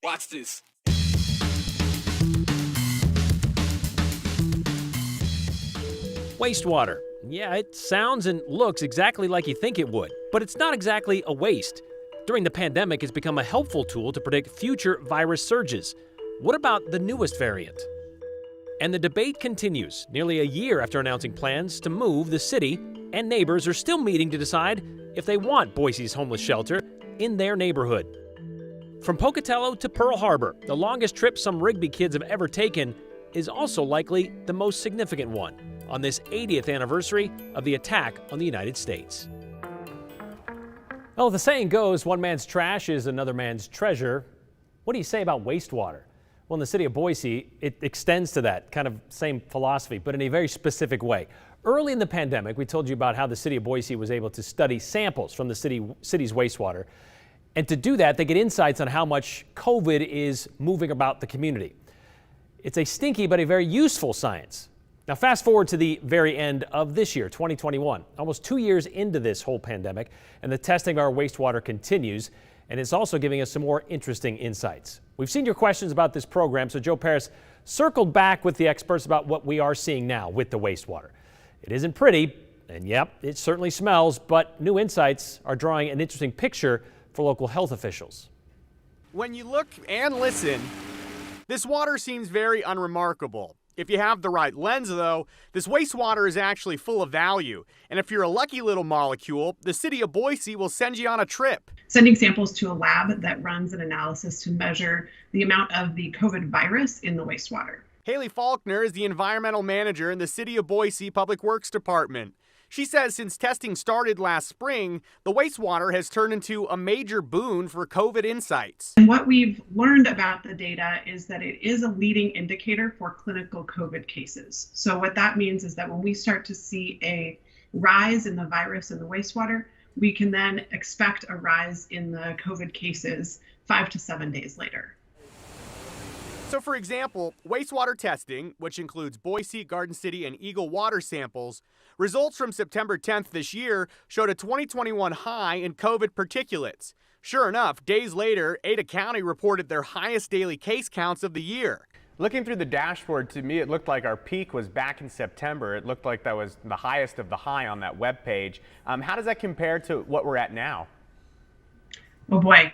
Watch this. Wastewater. Yeah, it sounds and looks exactly like you think it would, but it's not exactly a waste. During the pandemic, it's become a helpful tool to predict future virus surges. What about the newest variant? And the debate continues. Nearly a year after announcing plans to move, the city and neighbors are still meeting to decide if they want Boise's homeless shelter in their neighborhood. From Pocatello to Pearl Harbor, the longest trip some Rigby kids have ever taken is also likely the most significant one on this 80th anniversary of the attack on the United States. Well, the saying goes, one man's trash is another man's treasure. What do you say about wastewater? Well, in the city of Boise, it extends to that kind of same philosophy, but in a very specific way. Early in the pandemic, we told you about how the city of Boise was able to study samples from the city's wastewater. And to do that, they get insights on how much COVID is moving about the community. It's a stinky but a very useful science. Now, fast forward to the very end of this year, 2021, almost 2 years into this whole pandemic, and the testing of our wastewater continues, and it's also giving us some more interesting insights. We've seen your questions about this program, so Joe Paris circled back with the experts about what we are seeing now with the wastewater. It isn't pretty, and yep, it certainly smells, but new insights are drawing an interesting picture for local health officials. When you look and listen, this water seems very unremarkable. If you have the right lens, though, this wastewater is actually full of value. And if you're a lucky little molecule, the city of Boise will send you on a trip. Sending samples to a lab that runs an analysis to measure the amount of the COVID virus in the wastewater. Haley Faulkner is the environmental manager in the city of Boise Public Works Department. She says since testing started last spring, the wastewater has turned into a major boon for COVID insights. And what we've learned about the data is that it is a leading indicator for clinical COVID cases. So what that means is that when we start to see a rise in the virus in the wastewater, we can then expect a rise in the COVID cases 5 to 7 days later. So for example, wastewater testing, which includes Boise, Garden City, and Eagle water samples, results from September 10th this year showed a 2021 high in COVID particulates. Sure enough, days later, Ada County reported their highest daily case counts of the year. Looking through the dashboard, to me, it looked like our peak was back in September. It looked like that was the highest of the high on that web page. How does that compare to what we're at now? Oh boy.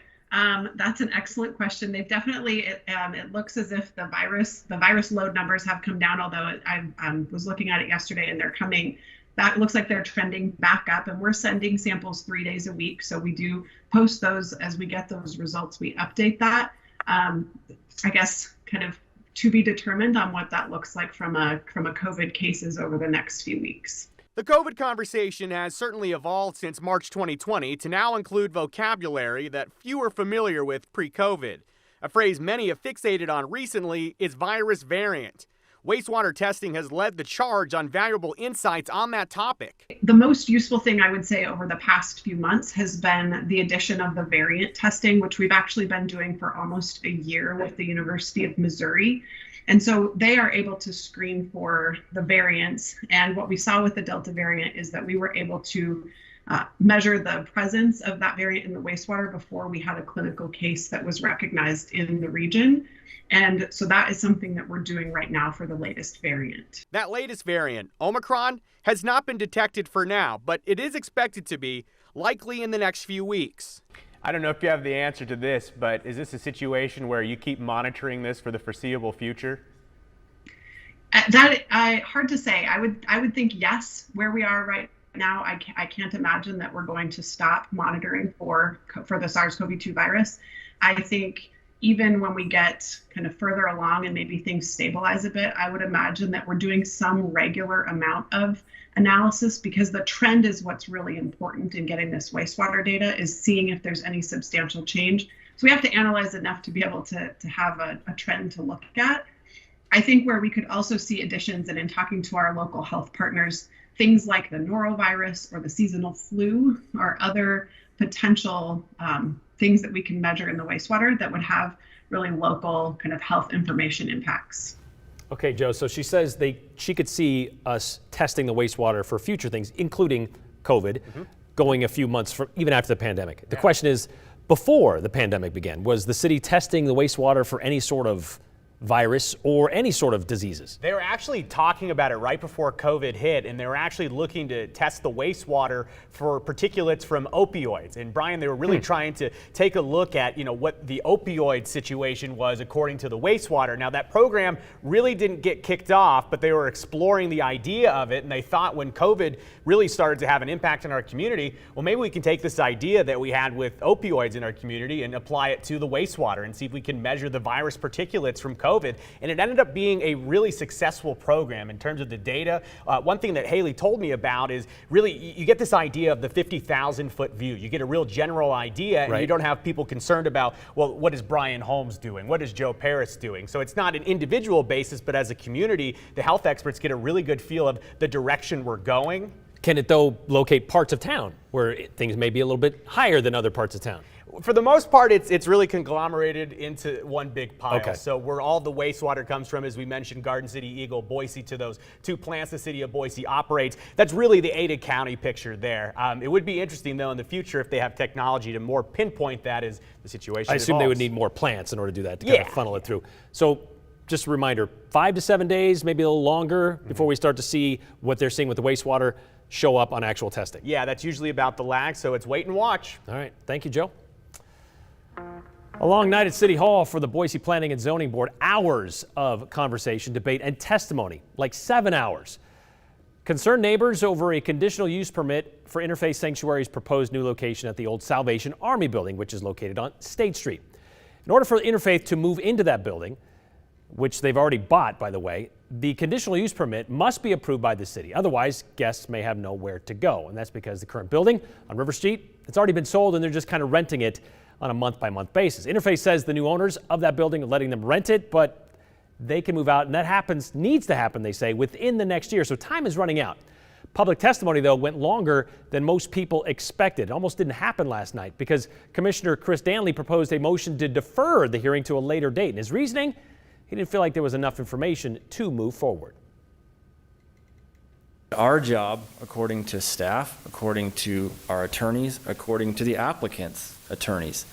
That's an excellent question. They've definitely, it looks as if the virus load numbers have come down, although I was looking at it yesterday and they're coming, that looks like they're trending back up, and we're sending samples 3 days a week. So we do post those as we get those results, we update that. I guess kind of to be determined on what that looks like from a COVID cases over the next few weeks. The COVID conversation has certainly evolved since March 2020 to now include vocabulary that few are familiar with pre-COVID. A phrase many have fixated on recently is virus variant. Wastewater testing has led the charge on valuable insights on that topic. The most useful thing I would say over the past few months has been the addition of the variant testing, which we've actually been doing for almost a year with the University of Missouri. And so they are able to screen for the variants. And what we saw with the Delta variant is that we were able to measure the presence of that variant in the wastewater before we had a clinical case that was recognized in the region. And so that is something that we're doing right now for the latest variant. That latest variant, Omicron, has not been detected for now, but it is expected to be, likely in the next few weeks. I don't know if you have the answer to this, but is this a situation where you keep monitoring this for the foreseeable future? Hard to say. I would think yes. Where we are right now, I can't imagine that we're going to stop monitoring for the SARS-CoV-2 virus. I think even when we get kind of further along and maybe things stabilize a bit, I would imagine that we're doing some regular amount of analysis, because the trend is what's really important in getting this wastewater data, is seeing if there's any substantial change. So we have to analyze enough to be able to have a trend to look at. I think where we could also see additions, and in talking to our local health partners, things like the norovirus or the seasonal flu or other potential things that we can measure in the wastewater that would have really local kind of health information impacts. Okay, Joe, so she says she could see us testing the wastewater for future things, including COVID, going a few months from even after the pandemic. The question is, before the pandemic began? Was the city testing the wastewater for any sort of virus or any sort of diseases? They were actually talking about it right before COVID hit, and they were actually looking to test the wastewater for particulates from opioids. And Brian, they were really trying to take a look at, what the opioid situation was according to the wastewater. Now, that program really didn't get kicked off, but they were exploring the idea of it, and they thought when COVID really started to have an impact in our community, well, maybe we can take this idea that we had with opioids in our community and apply it to the wastewater and see if we can measure the virus particulates from COVID. And it ended up being a really successful program in terms of the data. One thing that Haley told me about is really you get this idea of the 50,000 foot view. You get a real general idea, and you don't have people concerned about, well, what is Brian Holmes doing? What is Joe Paris doing? So it's not an individual basis, but as a community, the health experts get a really good feel of the direction we're going. Can it, though, locate parts of town where things may be a little bit higher than other parts of town? For the most part, it's really conglomerated into one big pile. Okay. So where all the wastewater comes from, as we mentioned, Garden City, Eagle, Boise, to those 2 plants the city of Boise operates, that's really the Ada County picture there. It would be interesting, though, in the future if they have technology to more pinpoint that as the situation I assume evolves. they would need more plants in order to do that, to kind of funnel it through. So just a reminder, 5 to 7 days, maybe a little longer, before we start to see what they're seeing with the wastewater show up on actual testing. Yeah, that's usually about the lag, so it's wait and watch. All right. Thank you, Joe. A long night at City Hall for the Boise Planning and Zoning Board. Hours of conversation, debate, and testimony, like 7 hours. Concerned neighbors over a conditional use permit for Interfaith Sanctuary's proposed new location at the old Salvation Army building, which is located on State Street. In order for Interfaith to move into that building, which they've already bought, by the way, the conditional use permit must be approved by the city. Otherwise, guests may have nowhere to go. And that's because the current building on River Street, it's already been sold and they're just kind of renting it on a month-by-month basis. Interfaith says the new owners of that building are letting them rent it, but they can move out, and that needs to happen, they say, within the next year. So time is running out. Public testimony, though, went longer than most people expected. It almost didn't happen last night because Commissioner Chris Danley proposed a motion to defer the hearing to a later date. And his reasoning, he didn't feel like there was enough information to move forward. Our job, according to staff, according to our attorneys, according to the applicant's attorneys,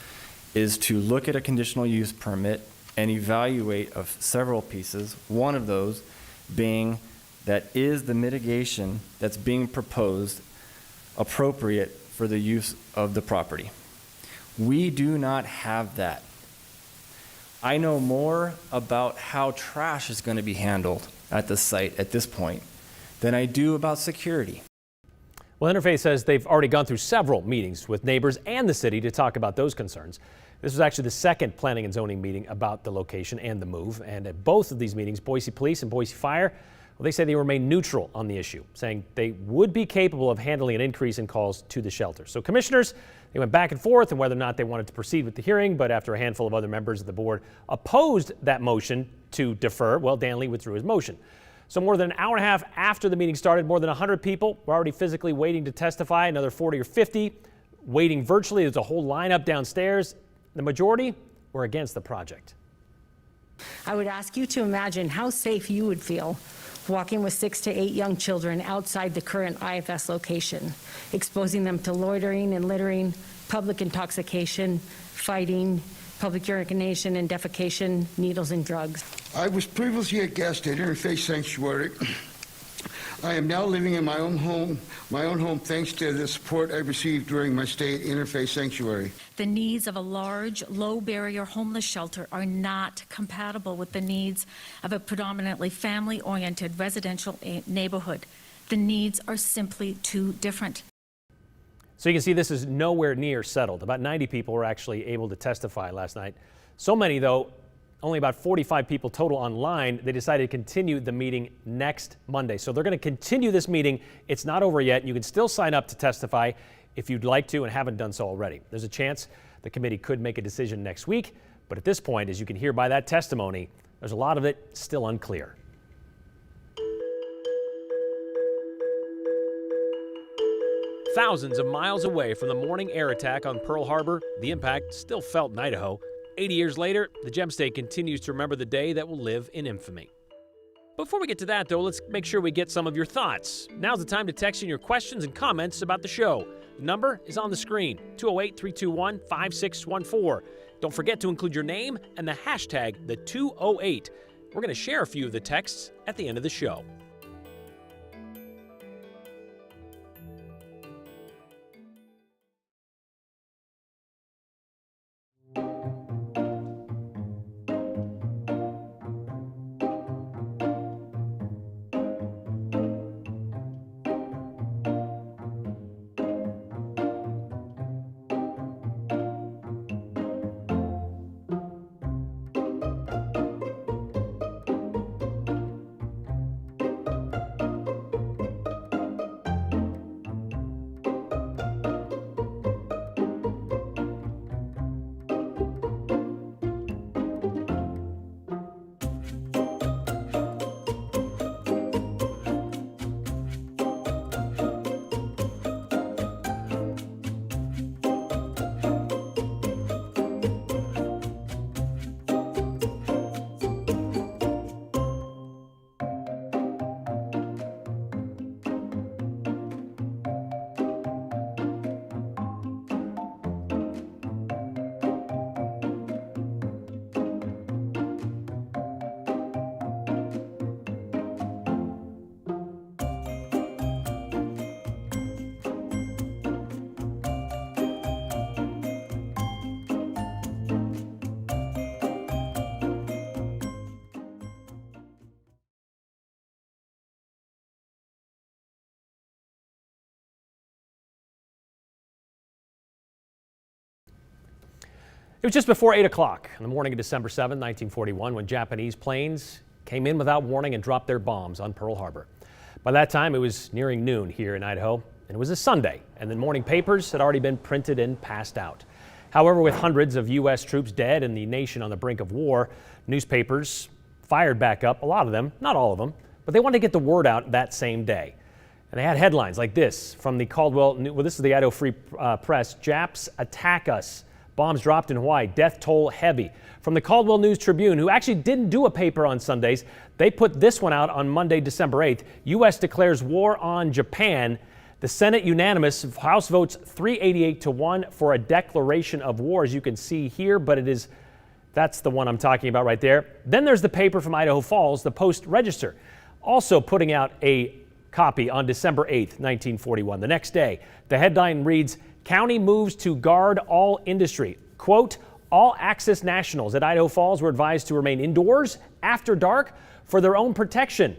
is to look at a conditional use permit and evaluate of several pieces. One of those being that is the mitigation that's being proposed appropriate for the use of the property. We do not have that. I know more about how trash is going to be handled at the site at this point than I do about security. Well, Interfaith says they've already gone through several meetings with neighbors and the city to talk about those concerns. This was actually the second planning and zoning meeting about the location and the move. And at both of these meetings, Boise Police and Boise Fire, well, they say they remain neutral on the issue, saying they would be capable of handling an increase in calls to the shelter. So commissioners, they went back and forth on whether or not they wanted to proceed with the hearing, but after a handful of other members of the board opposed that motion to defer, well, Danley withdrew his motion. So more than an hour and a half after the meeting started, more than 100 people were already physically waiting to testify, another 40 or 50 waiting virtually. There's a whole lineup downstairs. The majority were against the project. I would ask you to imagine how safe you would feel walking with 6 to 8 young children outside the current IFS location, exposing them to loitering and littering, public intoxication, fighting, public urination and defecation, needles and drugs. I was previously a guest at Interfaith Sanctuary. I am now living in my own home thanks to the support I received during my stay at Interfaith Sanctuary. The needs of a large, low-barrier homeless shelter are not compatible with the needs of a predominantly family-oriented residential neighborhood. The needs are simply too different. So you can see this is nowhere near settled. About 90 people were actually able to testify last night. So many, though, only about 45 people total online. They decided to continue the meeting next Monday. So they're going to continue this meeting. It's not over yet. You can still sign up to testify if you'd like to and haven't done so already. There's a chance the committee could make a decision next week. But at this point, as you can hear by that testimony, there's a lot of it still unclear. Thousands of miles away from the morning air attack on Pearl Harbor, the impact still felt in Idaho. 80 years later, the Gem State continues to remember the day that will live in infamy. Before we get to that, though, let's make sure we get some of your thoughts. Now's the time to text in your questions and comments about the show. The number is on the screen, 208-321-5614. Don't forget to include your name and the hashtag, the 208. We're going to share a few of the texts at the end of the show. It was just before 8 o'clock on the morning of December 7, 1941, when Japanese planes came in without warning and dropped their bombs on Pearl Harbor. By that time, it was nearing noon here in Idaho, and it was a Sunday, and the morning papers had already been printed and passed out. However, with hundreds of U.S. troops dead and the nation on the brink of war, newspapers fired back up, a lot of them, not all of them, but they wanted to get the word out that same day. And they had headlines like this from the this is the Idaho Free Press, Japs attack us. Bombs dropped in Hawaii, death toll heavy. From the Caldwell News Tribune, who actually didn't do a paper on Sundays, they put this one out on Monday, December 8th. U.S. declares war on Japan. The Senate unanimous, House votes 388-1 for a declaration of war, as you can see here, but that's the one I'm talking about right there. Then there's the paper from Idaho Falls, the Post-Register, also putting out a copy on December 8th, 1941. The next day, the headline reads, County moves to guard all industry. Quote, all access nationals at Idaho Falls were advised to remain indoors after dark for their own protection.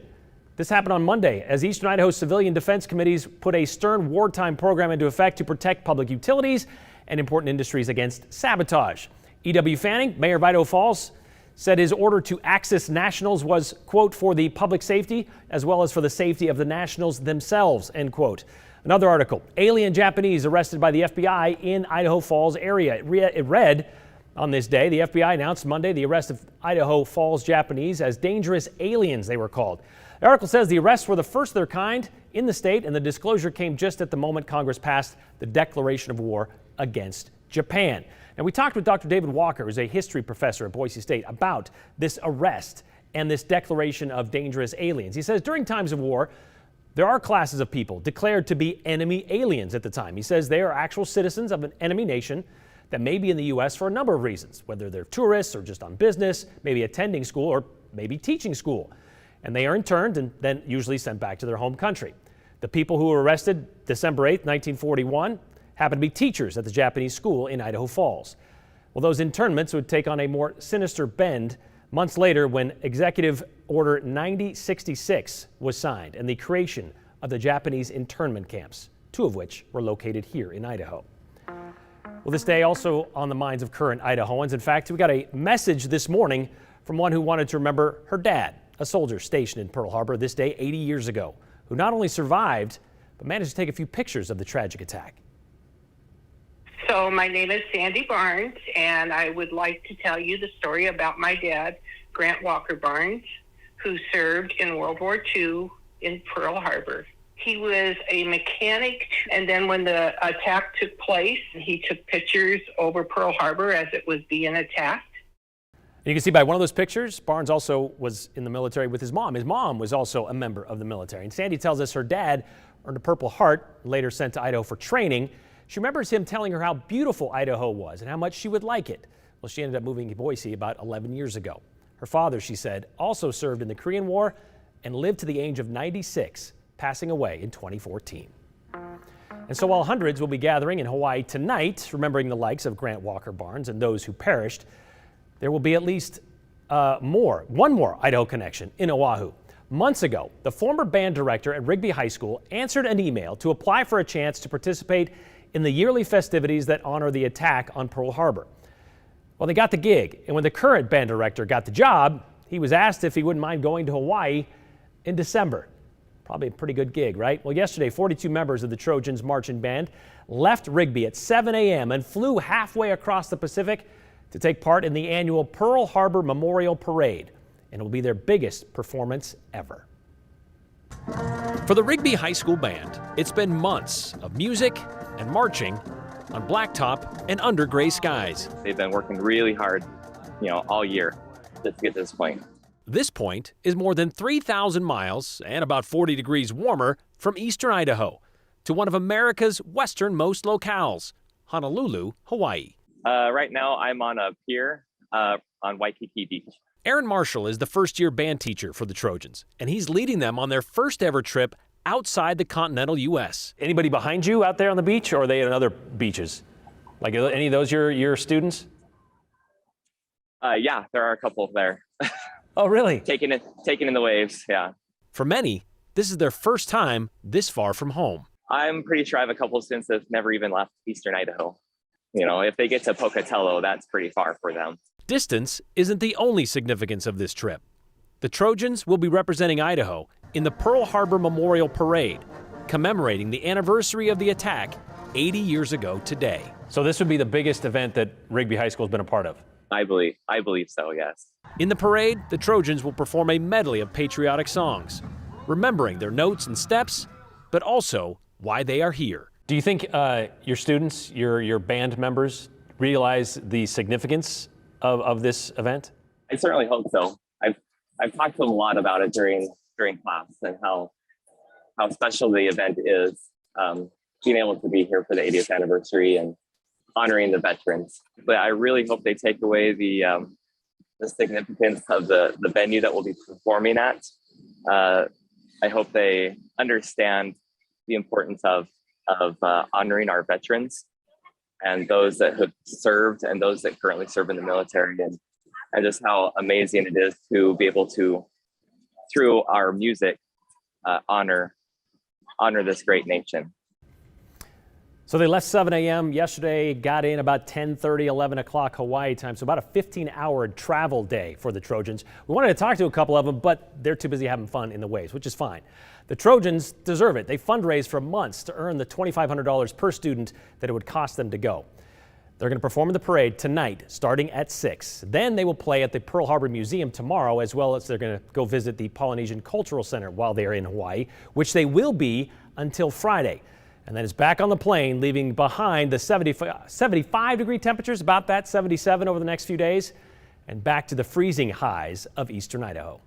This happened on Monday as Eastern Idaho civilian defense committees put a stern wartime program into effect to protect public utilities and important industries against sabotage. E.W. Fanning, mayor of Idaho Falls, said his order to access nationals was, quote, for the public safety as well as for the safety of the nationals themselves, end quote. Another article, alien Japanese arrested by the FBI in Idaho Falls area. It read, on this day, the FBI announced Monday the arrest of Idaho Falls Japanese as dangerous aliens, they were called. The article says the arrests were the first of their kind in the state, and the disclosure came just at the moment Congress passed the declaration of war against Japan. And we talked with Dr. David Walker, who's a history professor at Boise State, about this arrest and this declaration of dangerous aliens. He says during times of war, there are classes of people declared to be enemy aliens at the time. He says they are actual citizens of an enemy nation that may be in the U.S. for a number of reasons, whether they're tourists or just on business, maybe attending school or maybe teaching school. And they are interned and then usually sent back to their home country. The people who were arrested December 8, 1941, happened to be teachers at the Japanese school in Idaho Falls. Well, those internments would take on a more sinister bend months later when Executive Order 9066 was signed and the creation of the Japanese internment camps, two of which were located here in Idaho. Well, this day also on the minds of current Idahoans. In fact, we got a message this morning from one who wanted to remember her dad, a soldier stationed in Pearl Harbor this day 80 years ago, who not only survived, but managed to take a few pictures of the tragic attack. So my name is Sandy Barnes, and I would like to tell you the story about my dad, Grant Walker Barnes, who served in World War II in Pearl Harbor. He was a mechanic, and then when the attack took place, he took pictures over Pearl Harbor as it was being attacked. You can see by one of those pictures, Barnes also was in the military with his mom. His mom was also a member of the military. And Sandy tells us her dad earned a Purple Heart, later sent to Idaho for training. She remembers him telling her how beautiful Idaho was and how much she would like it. Well, she ended up moving to Boise about 11 years ago. Her father, she said, also served in the Korean War and lived to the age of 96, passing away in 2014. And so while hundreds will be gathering in Hawaii tonight, remembering the likes of Grant Walker Barnes and those who perished, there will be at least one more Idaho connection in Oahu. Months ago, the former band director at Rigby High School answered an email to apply for a chance to participate in the yearly festivities that honor the attack on Pearl Harbor. Well, they got the gig, and when the current band director got the job, he was asked if he wouldn't mind going to Hawaii in December. Probably a pretty good gig, right? Well, yesterday, 42 members of the Trojans Marching Band left Rigby at 7 a.m. and flew halfway across the Pacific to take part in the annual Pearl Harbor Memorial Parade, and it will be their biggest performance ever. For the Rigby High School Band, it's been months of music and marching on blacktop and under gray skies. They've been working really hard, all year just to get to this point. This point is more than 3,000 miles and about 40 degrees warmer from eastern Idaho to one of America's westernmost locales, Honolulu, Hawaii. Right now, I'm on a pier on Waikiki Beach. Aaron Marshall is the first-year band teacher for the Trojans, and he's leading them on their first-ever trip outside the continental U.S. Anybody behind you out there on the beach, or are they at other beaches? Like, are any of those your students? Yeah, there are a couple there. Oh, really? Taking in the waves, yeah. For many, this is their first time this far from home. I'm pretty sure I have a couple students that have never even left eastern Idaho. If they get to Pocatello, that's pretty far for them. Distance isn't the only significance of this trip. The Trojans will be representing Idaho in the Pearl Harbor Memorial Parade, commemorating the anniversary of the attack 80 years ago today. So this would be the biggest event that Rigby High School has been a part of? I believe so, yes. In the parade, the Trojans will perform a medley of patriotic songs, remembering their notes and steps, but also why they are here. Do you think your students, your band members, realize the significance of this event? I certainly hope so. I've talked to them a lot about it during class and how special the event is, being able to be here for the 80th anniversary and honoring the veterans. But I really hope they take away the significance of the venue that we'll be performing at. I hope they understand the importance of honoring our veterans and those that have served and those that currently serve in the military, and just how amazing it is to be able to, through our music, honor this great nation. So they left 7 a.m. yesterday, got in about 10:30, 11 o'clock Hawaii time, so about a 15-hour travel day for the Trojans. We wanted to talk to a couple of them, but they're too busy having fun in the waves, which is fine. The Trojans deserve it. They fundraised for months to earn the $2,500 per student that it would cost them to go. They're going to perform in the parade tonight, starting at 6. Then they will play at the Pearl Harbor Museum tomorrow, as well as they're going to go visit the Polynesian Cultural Center while they're in Hawaii, which they will be until Friday. And then it's back on the plane, leaving behind the 75-degree temperatures, about that 77 over the next few days, and back to the freezing highs of eastern Idaho.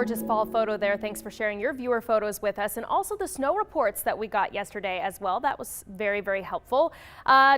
gorgeous fall photo there. Thanks for sharing your viewer photos with us, and also the snow reports that we got yesterday as well. That was very, very helpful.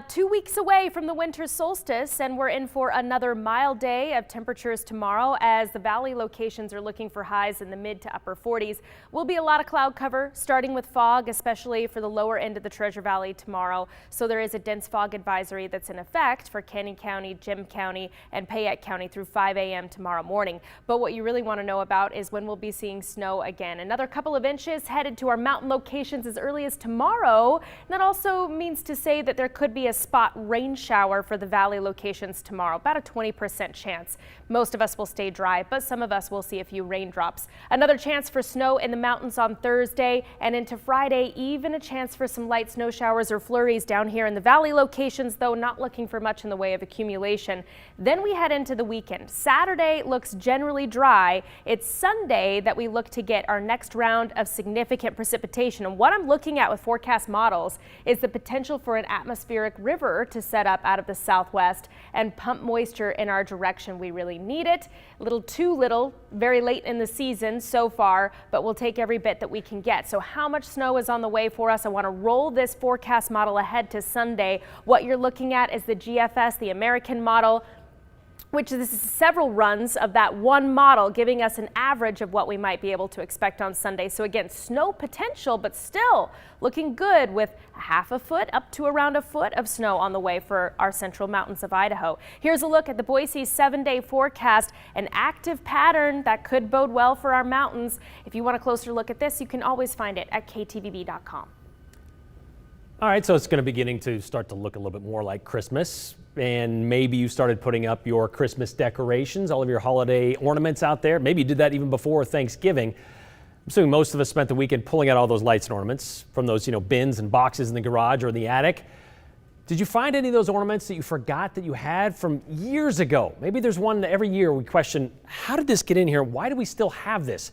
2 weeks away from the winter solstice, and we're in for another mild day of temperatures tomorrow as the valley locations are looking for highs in the mid to upper 40s. Will be a lot of cloud cover, starting with fog, especially for the lower end of the Treasure Valley tomorrow. So there is a dense fog advisory that's in effect for Canyon County, Jim County, and Payette County through 5 a.m. tomorrow morning. But what you really want to know about is when we'll be seeing snow again. Another couple of inches headed to our mountain locations as early as tomorrow. And that also means to say that there could be a spot rain shower for the valley locations tomorrow, about a 20% chance. Most of us will stay dry, but some of us will see a few raindrops. Another chance for snow in the mountains on Thursday and into Friday, even a chance for some light snow showers or flurries down here in the valley locations, though not looking for much in the way of accumulation. Then we head into the weekend. Saturday looks generally dry. It's Sunday that we look to get our next round of significant precipitation. And what I'm looking at with forecast models is the potential for an atmospheric river to set up out of the southwest and pump moisture in our direction. We really need it. A little too little, very late in the season so far, but we'll take every bit that we can get. So how much snow is on the way for us? I want to roll this forecast model ahead to Sunday. What you're looking at is the GFS, the American model, which is several runs of that one model, giving us an average of what we might be able to expect on Sunday. So again, snow potential, but still looking good with a half a foot up to around a foot of snow on the way for our central mountains of Idaho. Here's a look at the Boise 7-day forecast, an active pattern that could bode well for our mountains. If you want a closer look at this, you can always find it at ktvb.com. All right, so it's going to be beginning to start to look a little bit more like Christmas. And maybe you started putting up your Christmas decorations, all of your holiday ornaments out there. Maybe you did that even before Thanksgiving. I'm assuming most of us spent the weekend pulling out all those lights and ornaments from those, bins and boxes in the garage or in the attic. Did you find any of those ornaments that you forgot that you had from years ago? Maybe there's one every year we question, how did this get in here? Why do we still have this?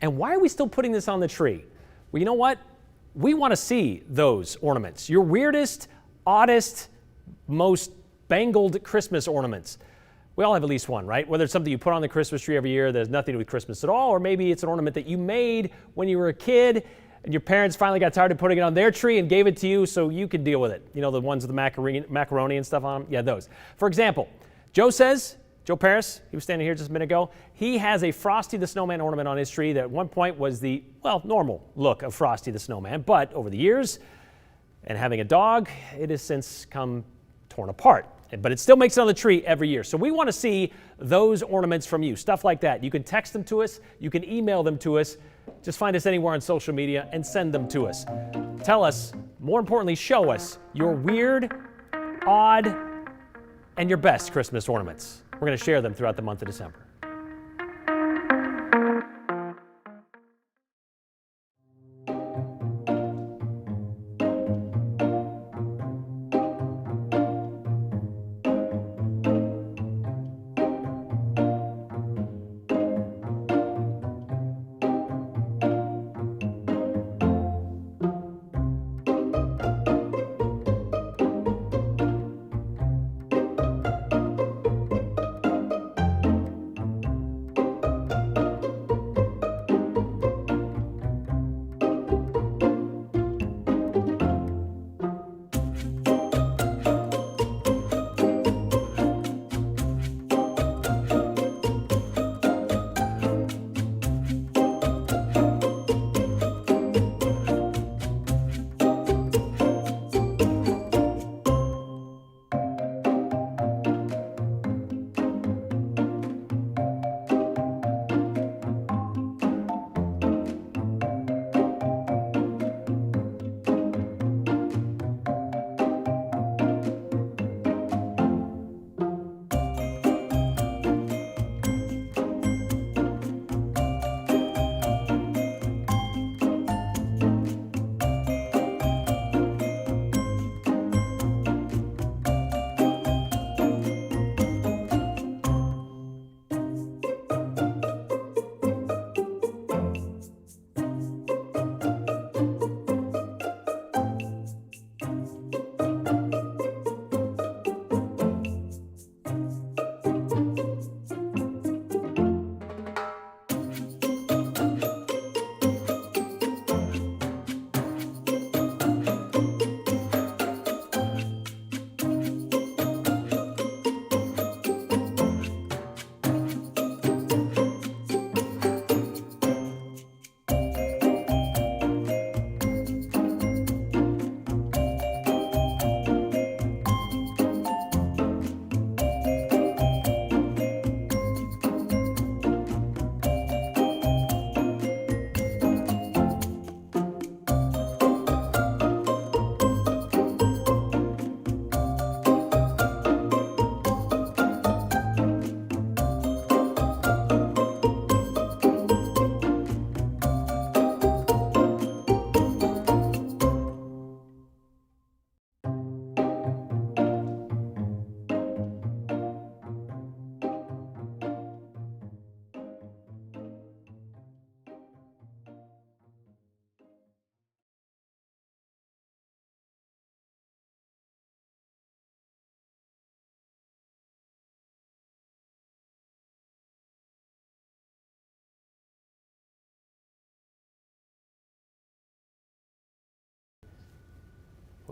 And why are we still putting this on the tree? Well, you know what? We want to see those ornaments. Your weirdest, oddest, most bangled Christmas ornaments. We all have at least one, right? Whether it's something you put on the Christmas tree every year that has nothing to do with Christmas at all, or maybe it's an ornament that you made when you were a kid and your parents finally got tired of putting it on their tree and gave it to you so you could deal with it. You know, the ones with the macaroni and stuff on them? Yeah, those. For example, Joe Paris, he was standing here just a minute ago, he has a Frosty the Snowman ornament on his tree that at one point was the, normal look of Frosty the Snowman, but over the years and having a dog, it has since come torn apart. But it still makes it on the tree every year. So we want to see those ornaments from you, stuff like that. You can text them to us, you can email them to us, just find us anywhere on social media and send them to us. Tell us, more importantly, show us your weird, odd, and your best Christmas ornaments. We're going to share them throughout the month of December.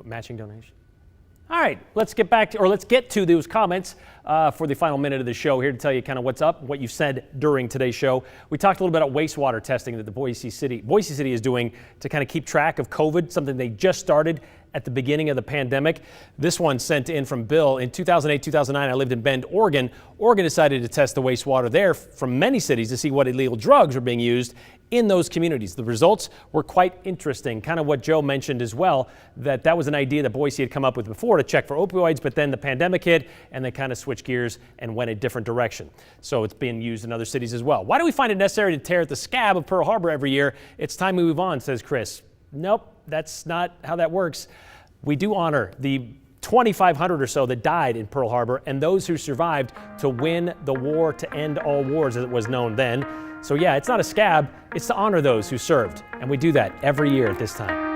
Matching donation. All right, let's get to those comments for the final minute of the show here to tell you kind of what's up, what you said during today's show. We talked a little bit about wastewater testing that the Boise City is doing to kind of keep track of COVID, something they just started at the beginning of the pandemic. This one sent in from Bill. In 2008, 2009, I lived in Bend, Oregon. Oregon decided to test the wastewater there from many cities to see what illegal drugs were being used in those communities. The results were quite interesting, kind of what Joe mentioned as well, that was an idea that Boise had come up with before to check for opioids, but then the pandemic hit and they kind of switched gears and went a different direction. So it's being used in other cities as well. Why do we find it necessary to tear at the scab of Pearl Harbor every year? It's time we move on, says Chris. Nope, that's not how that works. We do honor the 2,500 or so that died in Pearl Harbor and those who survived to win the war to end all wars, as it was known then. So yeah, it's not a scab, it's to honor those who served. And we do that every year at this time.